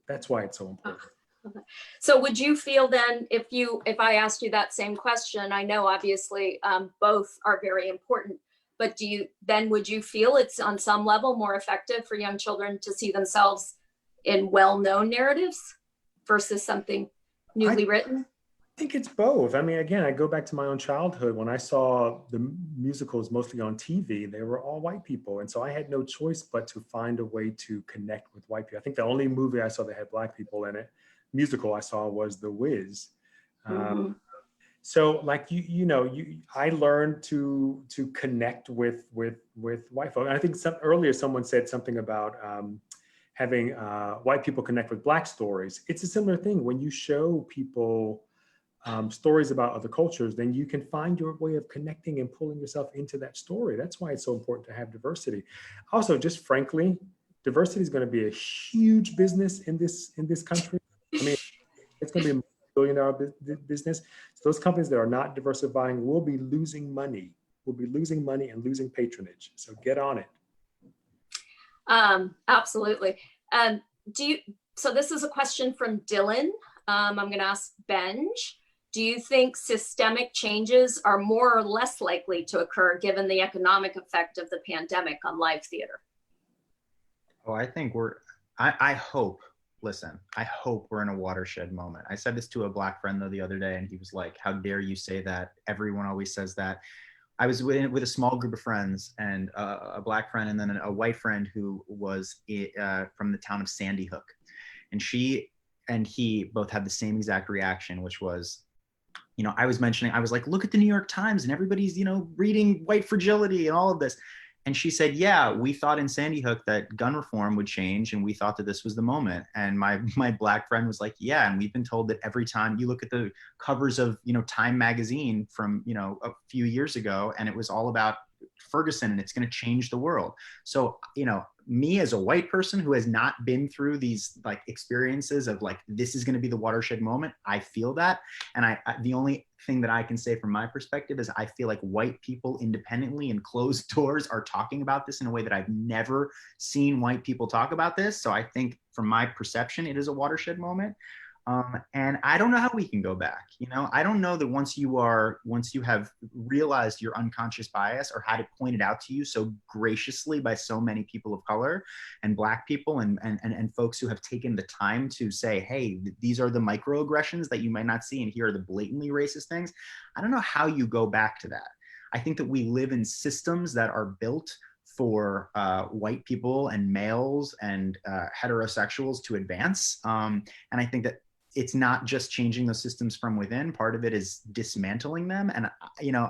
A: Okay. So would you feel then, if I asked you that same question, I know obviously both are very important, but would you feel it's on some level more effective for young children to see themselves in well-known narratives versus something newly written?
C: I think it's both. I mean, again, I go back to my own childhood when I saw the musicals mostly on TV, they were all white people. And so I had no choice but to find a way to connect with white people. I think the only movie I saw that had Black people in it, musical I saw, was The Wiz. So like, I learned to connect with white folk. And I think earlier someone said something about having white people connect with Black stories. It's a similar thing. When you show people stories about other cultures, then you can find your way of connecting and pulling yourself into that story. That's why it's so important to have diversity. Also, just frankly, diversity is going to be a huge business in this country. I mean, It's going to be a billion-dollar business. So those companies that are not diversifying will be losing money. Will be losing money and losing patronage. So get on it.
A: Absolutely. So this is a question from Dylan. I'm going to ask Benj. Do you think systemic changes are more or less likely to occur given the economic effect of the pandemic on live theater?
B: Oh, I think I hope, listen, I hope we're in a watershed moment. I said this to a Black friend though the other day, and he was like, how dare you say that? Everyone always says that. I was with a small group of friends, and a Black friend and then a white friend who was from the town of Sandy Hook. And she and he both had the same exact reaction, which was, I was like, look at the New York Times and everybody's, reading white fragility and all of this. And she said, yeah, we thought in Sandy Hook that gun reform would change, and we thought that this was the moment. And my Black friend was like, yeah, and we've been told that every time you look at the covers of, Time magazine from, a few years ago, and it was all about Ferguson and it's going to change the world. So, me as a white person who has not been through these like experiences of like, this is going to be the watershed moment, I feel that. And the only thing that I can say from my perspective is I feel like white people independently and closed doors are talking about this in a way that I've never seen white people talk about this. So I think from my perception, it is a watershed moment. And I don't know how we can go back. I don't know that once you have realized your unconscious bias or had it pointed out to you so graciously by so many people of color and Black people and folks who have taken the time to say, hey, these are the microaggressions that you might not see, and here are the blatantly racist things. I don't know how you go back to that. I think that we live in systems that are built for white people and males and heterosexuals to advance. And I think that it's not just changing those systems from within. Part of it is dismantling them. And,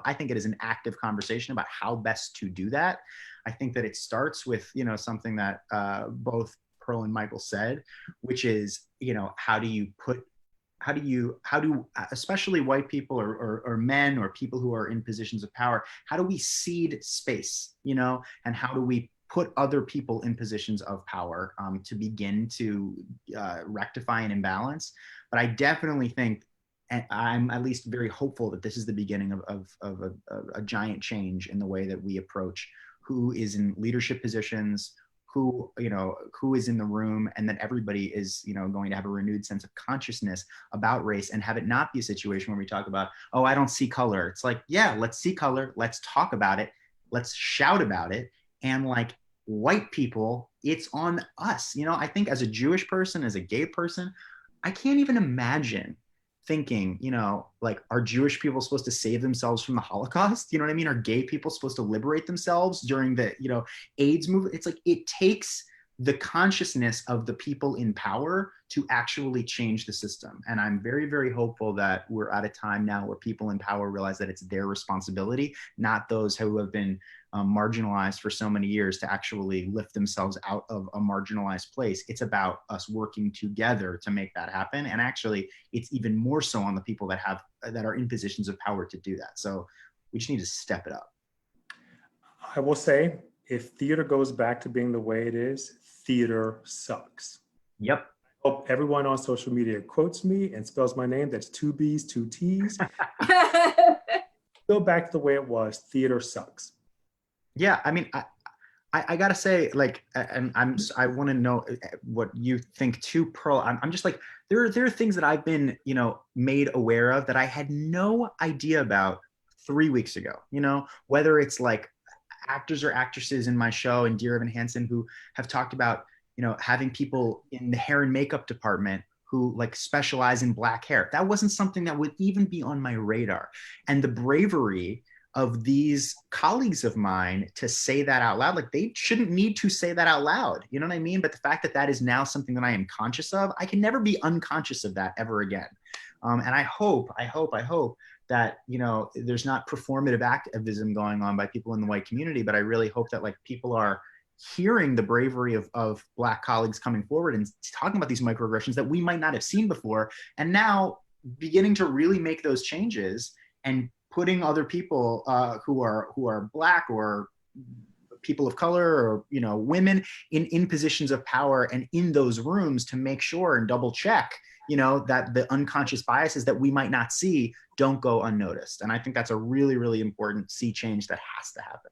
B: I think it is an active conversation about how best to do that. I think that it starts with, something that both Pearl and Michael said, which is, how do especially white people or men or people who are in positions of power, how do we cede space, and how do we put other people in positions of power to begin to rectify an imbalance? But I definitely think, and I'm at least very hopeful, that this is the beginning of a giant change in the way that we approach who is in leadership positions, who is in the room, and that everybody is, going to have a renewed sense of consciousness about race, and have it not be a situation where we talk about, oh, I don't see color. It's like, yeah, let's see color. Let's talk about it. Let's shout about it. And like white people, it's on us. I think as a Jewish person, as a gay person, I can't even imagine thinking, like, are Jewish people supposed to save themselves from the Holocaust? You know what I mean? Are gay people supposed to liberate themselves during the, AIDS movement? It's like, it takes the consciousness of the people in power to actually change the system. And I'm very, very hopeful that we're at a time now where people in power realize that it's their responsibility, not those who have been marginalized for so many years, to actually lift themselves out of a marginalized place. It's about us working together to make that happen. And actually, it's even more so on the people that are in positions of power to do that. So we just need to step it up.
C: I will say, if theater goes back to being the way it is, theater sucks.
B: Yep.
C: I hope everyone on social media quotes me and spells my name. That's 2 B's, 2 T's. Go back to the way it was. Theater sucks.
B: Yeah, I mean, I gotta say, like, and I want to know what you think too, Pearl. I'm just like, there are things that I've been, made aware of that I had no idea about 3 weeks ago. Whether it's like actors or actresses in my show and Dear Evan Hansen who have talked about, having people in the hair and makeup department who like specialize in Black hair. That wasn't something that would even be on my radar. And the bravery of these colleagues of mine to say that out loud, like, they shouldn't need to say that out loud. You know what I mean? But the fact that that is now something that I am conscious of, I can never be unconscious of that ever again. And I hope that, there's not performative activism going on by people in the white community, but I really hope that like people are hearing the bravery of Black colleagues coming forward and talking about these microaggressions that we might not have seen before, and now beginning to really make those changes and putting other people who are Black or people of color or women in positions of power and in those rooms to make sure and double check that the unconscious biases that we might not see don't go unnoticed. And I think that's a really, really important sea change that has to happen.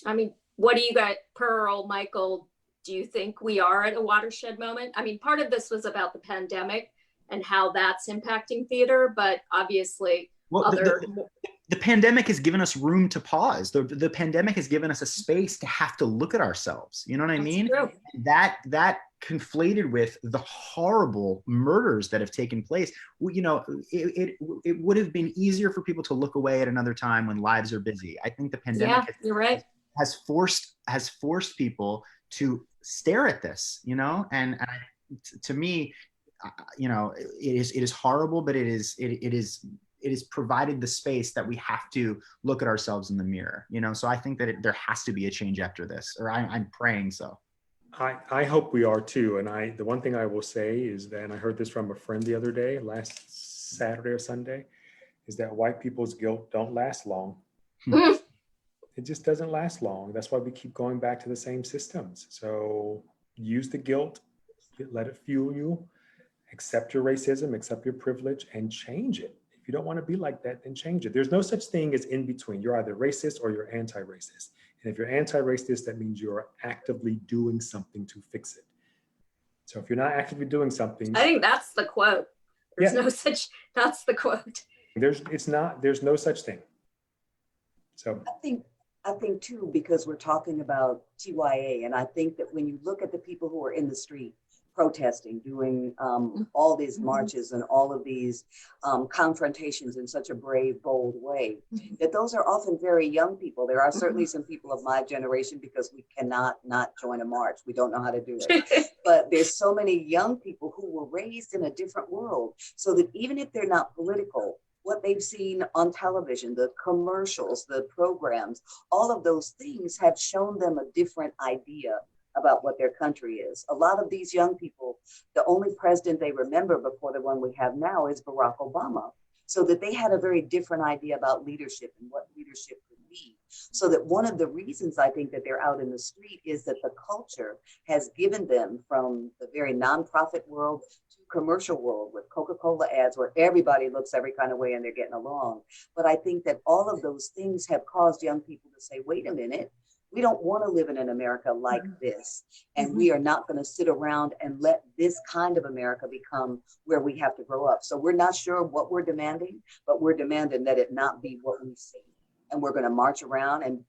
A: I mean, what do you got, Pearl, Michael? Do you think we are at a watershed moment? I mean, part of this was about the pandemic and how that's impacting theater, but obviously
B: the pandemic has given us room to pause. The pandemic has given us a space to have to look at ourselves. You know what I mean?
A: True.
B: That conflated with the horrible murders that have taken place. It would have been easier for people to look away at another time when lives are busy. I think the pandemic
A: you're right.
B: has forced people to stare at this, and to me, it is horrible, but it is provided the space that we have to look at ourselves in the mirror, so I think that there has to be a change after this, or I'm praying so.
C: I hope we are too. And the one thing I will say is that, and I heard this from a friend the other day, last Saturday or Sunday, is that white people's guilt don't last long. It just doesn't last long. That's why we keep going back to the same systems. So use the guilt, let it fuel you, accept your racism, accept your privilege, and change it. If you don't want to be like that, then change it. There's no such thing as in between. You're either racist or you're anti-racist. And if you're anti-racist, that means you're actively doing something to fix it. So if you're not actively doing something,
A: I think that's the quote. That's the quote.
C: There's no such thing. So
D: I think too, because we're talking about TYA, and I think that when you look at the people who are in the street protesting, doing all these marches and all of these confrontations in such a brave, bold way, that those are often very young people. There are certainly some people of my generation, because we cannot not join a march. We don't know how to do it. But there's so many young people who were raised in a different world, so that even if they're not political, what they've seen on television, the commercials, the programs, all of those things have shown them a different idea about what their country is. A lot of these young people, the only president they remember before the one we have now is Barack Obama. So that they had a very different idea about leadership and what leadership could be. So that one of the reasons I think that they're out in the street is that the culture has given them, from the very nonprofit world to commercial world with Coca-Cola ads where everybody looks every kind of way and they're getting along. But I think that all of those things have caused young people to say, wait a minute, we don't want to live in an America like this. And we are not going to sit around and let this kind of America become where we have to grow up. So we're not sure what we're demanding, but we're demanding that it not be what we see. And we're going to march around. And,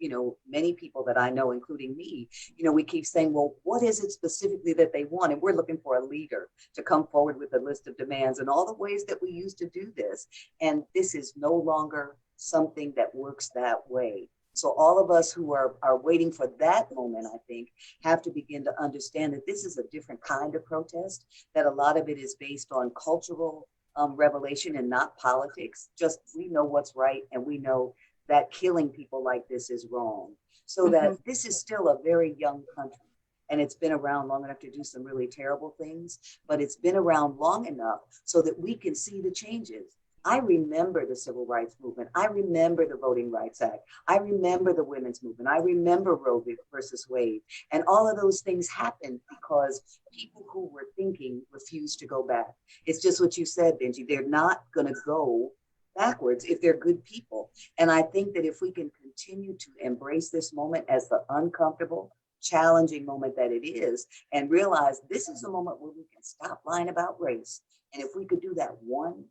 D: many people that I know, including me, we keep saying, well, what is it specifically that they want? And we're looking for a leader to come forward with a list of demands and all the ways that we used to do this. And this is no longer something that works that way. So all of us who are waiting for that moment, I think, have to begin to understand that this is a different kind of protest, that a lot of it is based on cultural revelation and not politics. Just we know what's right, and we know that killing people like this is wrong. So that this is still a very young country, and it's been around long enough to do some really terrible things, but it's been around long enough so that we can see the changes. I remember the Civil Rights Movement. I remember the Voting Rights Act. I remember the women's movement. I remember Roe versus Wade. And all of those things happened because people who were thinking refused to go back. It's just what you said, Benji. They're not going to go backwards if they're good people. And I think that if we can continue to embrace this moment as the uncomfortable, challenging moment that it is, and realize this is a moment where we can stop lying about race. And if we could do that one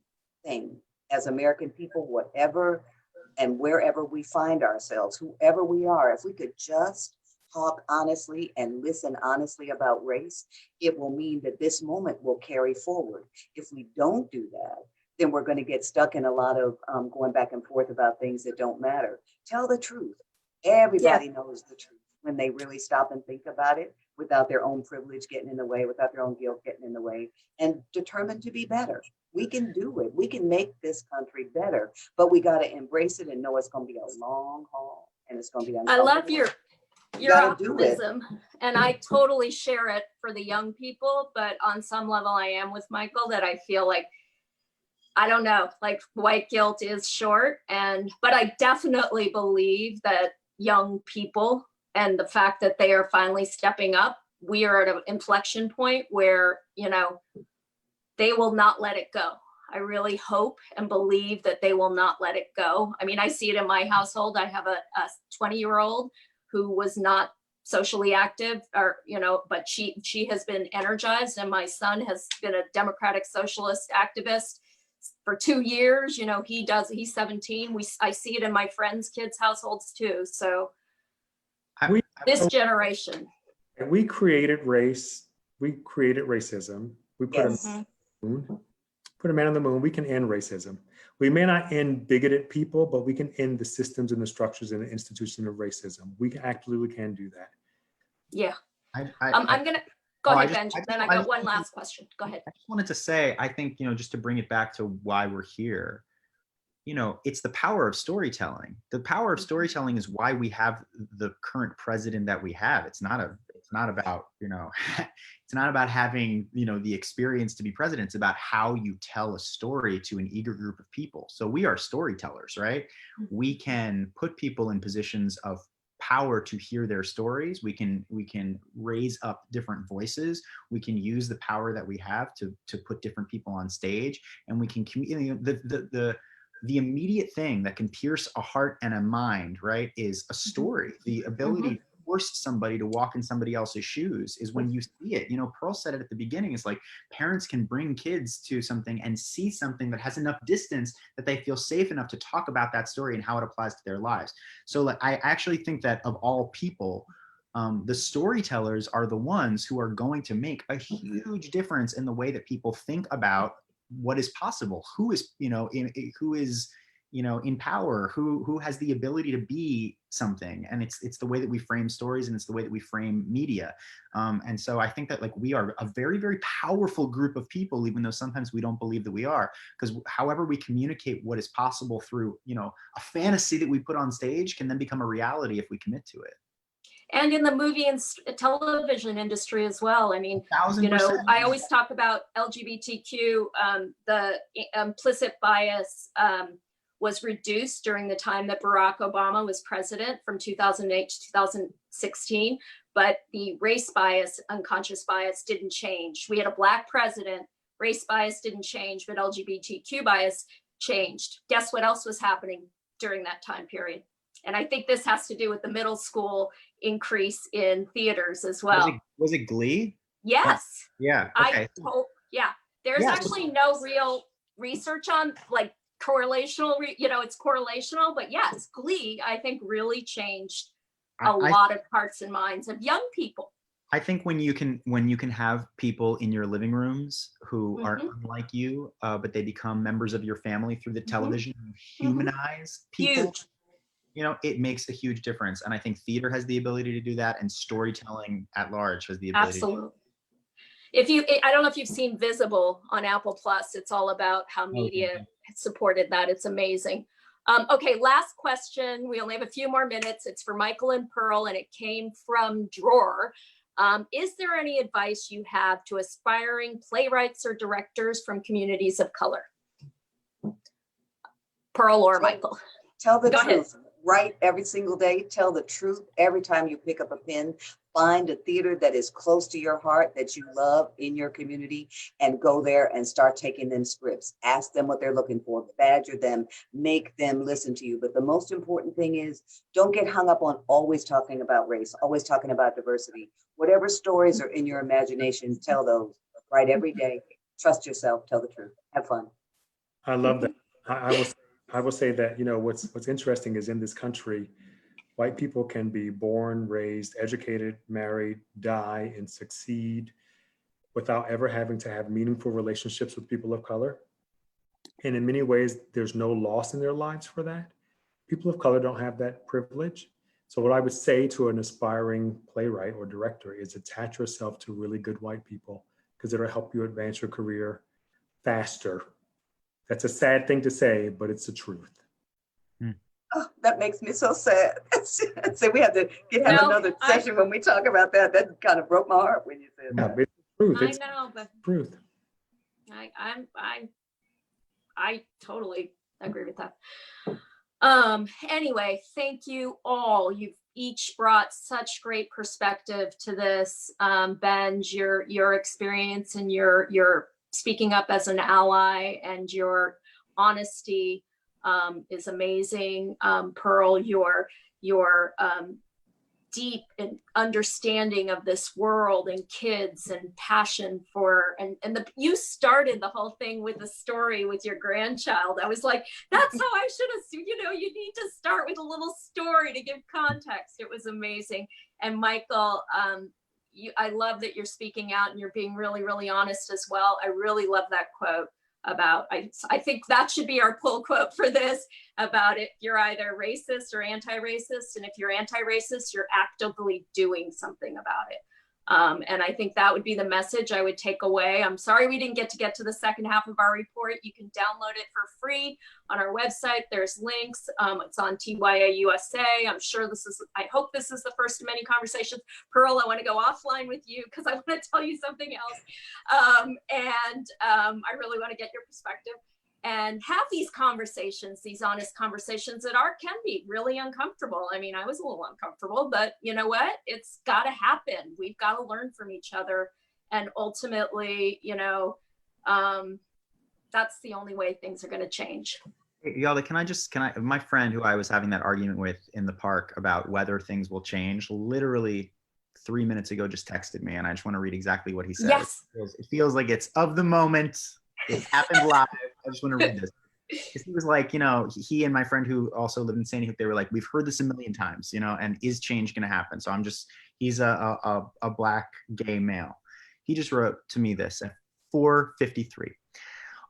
D: thing as American people, whatever and wherever we find ourselves, whoever we are, if we could just talk honestly and listen honestly about race, it will mean that this moment will carry forward. If we don't do that, then we're going to get stuck in a lot of going back and forth about things that don't matter. Tell the truth. Everybody knows the truth when they really stop and think about it, without their own privilege getting in the way, without their own guilt getting in the way, and determined to be better. We can do it. We can make this country better, but we got to embrace it and know it's going to be a long haul, and it's going to be uncomfortable.
A: I love your optimism, and I totally share it for the young people, but on some level I am with Michael that I feel like, I don't know, like white guilt is short, but I definitely believe that young people and the fact that they are finally stepping up, we are at an inflection point where, they will not let it go. I really hope and believe that they will not let it go. I mean, I see it in my household. I have a 20-year-old who was not socially active, or, you know, but she has been energized, and my son has been a democratic socialist activist for 2 years. You know, he's 17. I see it in my friends' kids' households too. So this generation.
C: We created race. We created racism. We put
D: Yes.
C: put a man on the moon. We can end racism. We may not end bigoted people, but we can end the systems and the structures and the institution of racism. We absolutely can do that.
A: Yeah. I'm gonna go ahead, Benj. Then I got one last question. Go ahead.
B: I just wanted to say, I think, you know, just to bring it back to why we're here, you know, it's the power of storytelling. The power of storytelling is why we have the current president that we have. It's not about, you know, it's not about having, you know, the experience to be president. It's about how you tell a story to an eager group of people. So we are storytellers, right? We can put people in positions of power to hear their stories. We can raise up different voices. We can use the power that we have to put different people on stage, and we can, you know, the immediate thing that can pierce a heart and a mind, right, is a story. The ability to force somebody to walk in somebody else's shoes is when you see it. You know, Pearl said it at the beginning. It's like parents can bring kids to something and see something that has enough distance that they feel safe enough to talk about that story and how it applies to their lives. So like, I actually think that of all people, the storytellers are the ones who are going to make a huge difference in the way that people think about what is possible, who is, you know, who is, you know, in power, who has the ability to be something. And it's the way that we frame stories, and it's the way that we frame media. And so I think that, like, we are a very, very powerful group of people, even though sometimes we don't believe that we are, because however we communicate what is possible through, you know, a fantasy that we put on stage can then become a reality if we commit to it.
A: And in the movie and television industry as well. I mean,
B: 1000%.
A: you know, I always talk about LGBTQ, the implicit bias was reduced during the time that Barack Obama was president from 2008 to 2016, but the race bias, unconscious bias didn't change. We had a Black president, race bias didn't change, but LGBTQ bias changed. Guess what else was happening during that time period? And I think this has to do with the middle school increase in theaters as well.
B: Was it Glee?
A: Yes.
B: Yeah. Okay.
A: There's actually no real research on, like, correlational, you know, it's correlational, but yes, Glee, I think, really changed a lot of hearts and minds of young people.
B: I think when you can have people in your living rooms who are unlike you, but they become members of your family through the television, you humanize people.
A: Huge.
B: You know, it makes a huge difference. And I think theater has the ability to do that, and storytelling at large has the ability.
A: Absolutely. I don't know if you've seen Visible on Apple Plus. It's all about how media supported that. It's amazing. Okay, last question. We only have a few more minutes. It's for Michael and Pearl, and it came from Drawer. Is there any advice you have to aspiring playwrights or directors from communities of color? Pearl or Michael?
D: Tell the
A: Go
D: truth.
A: ahead.
D: Write every single day. Tell the truth every time you pick up a pen. Find a theater that is close to your heart, that you love in your community, and go there and start taking them scripts. Ask them what they're looking for. Badger them. Make them listen to you. But the most important thing is, don't get hung up on always talking about race, always talking about diversity. Whatever stories are in your imagination, tell those. Write every day. Trust yourself. Tell the truth. Have fun.
C: I love that. I will say that, you know, what's interesting is in this country, white people can be born, raised, educated, married, die, and succeed without ever having to have meaningful relationships with people of color. And in many ways, there's no loss in their lives for that. People of color don't have that privilege. So what I would say to an aspiring playwright or director is attach yourself to really good white people, because it'll help you advance your career faster. That's a sad thing to say, but it's the truth.
D: Oh, that makes me so sad. So we have to have another session when we talk about that. That kind of broke my heart when you said that.
C: It's the truth.
A: I know, but
C: truth.
A: I totally agree with that. Anyway, thank you all. You've each brought such great perspective to this. Benj, your experience and your speaking up as an ally, and your honesty is amazing. Pearl, your deep understanding of this world and kids and passion for, you started the whole thing with a story with your grandchild. I was like, that's how I should have, you need to start with a little story to give context. It was amazing. And Michael, I love that you're speaking out and you're being really, really honest as well. I really love that quote about, I think that should be our pull quote for this, about if you're either racist or anti-racist, and if you're anti-racist, you're actively doing something about it. And I think that would be the message I would take away. I'm sorry we didn't get to the second half of our report. You can download it for free on our website. There's links. It's on TYA USA. I hope this is the first of many conversations. Pearl, I want to go offline with you because I want to tell you something else. I really want to get your perspective and have these conversations, these honest conversations that can be really uncomfortable. I mean, I was a little uncomfortable, but you know what? It's got to happen. We've got to learn from each other. And ultimately, that's the only way things are going to change.
B: Hey, Yalda, my friend who I was having that argument with in the park about whether things will change, literally 3 minutes ago just texted me, and I just want to read exactly what he said.
A: Yes.
B: It feels like it's of the moment. It happened live. I just want to read this. He was like, he and my friend who also lived in Sandy Hook, they were like, we've heard this a million times, and is change going to happen? So he's a Black gay male. He just wrote to me this at 4:53.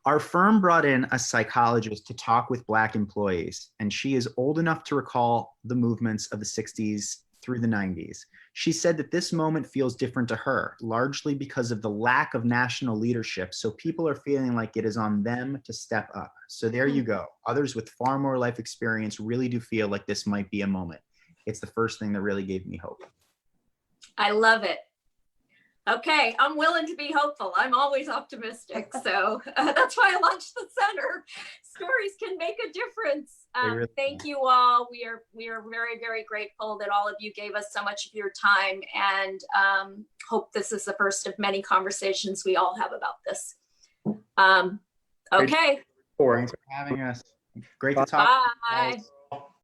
B: Our firm brought in a psychologist to talk with Black employees, and she is old enough to recall the movements of the 60s through the 90s. She said that this moment feels different to her, largely because of the lack of national leadership. So people are feeling like it is on them to step up. So there you go. Others with far more life experience really do feel like this might be a moment. It's the first thing that really gave me hope.
A: I love it. Okay, I'm willing to be hopeful. I'm always optimistic. So that's why I launched the center. Stories can make a difference. Thank you all. We are very, very grateful that all of you gave us so much of your time, and hope this is the first of many conversations we all have about this. Okay.
B: Thanks for having us. Great to talk.
A: Bye.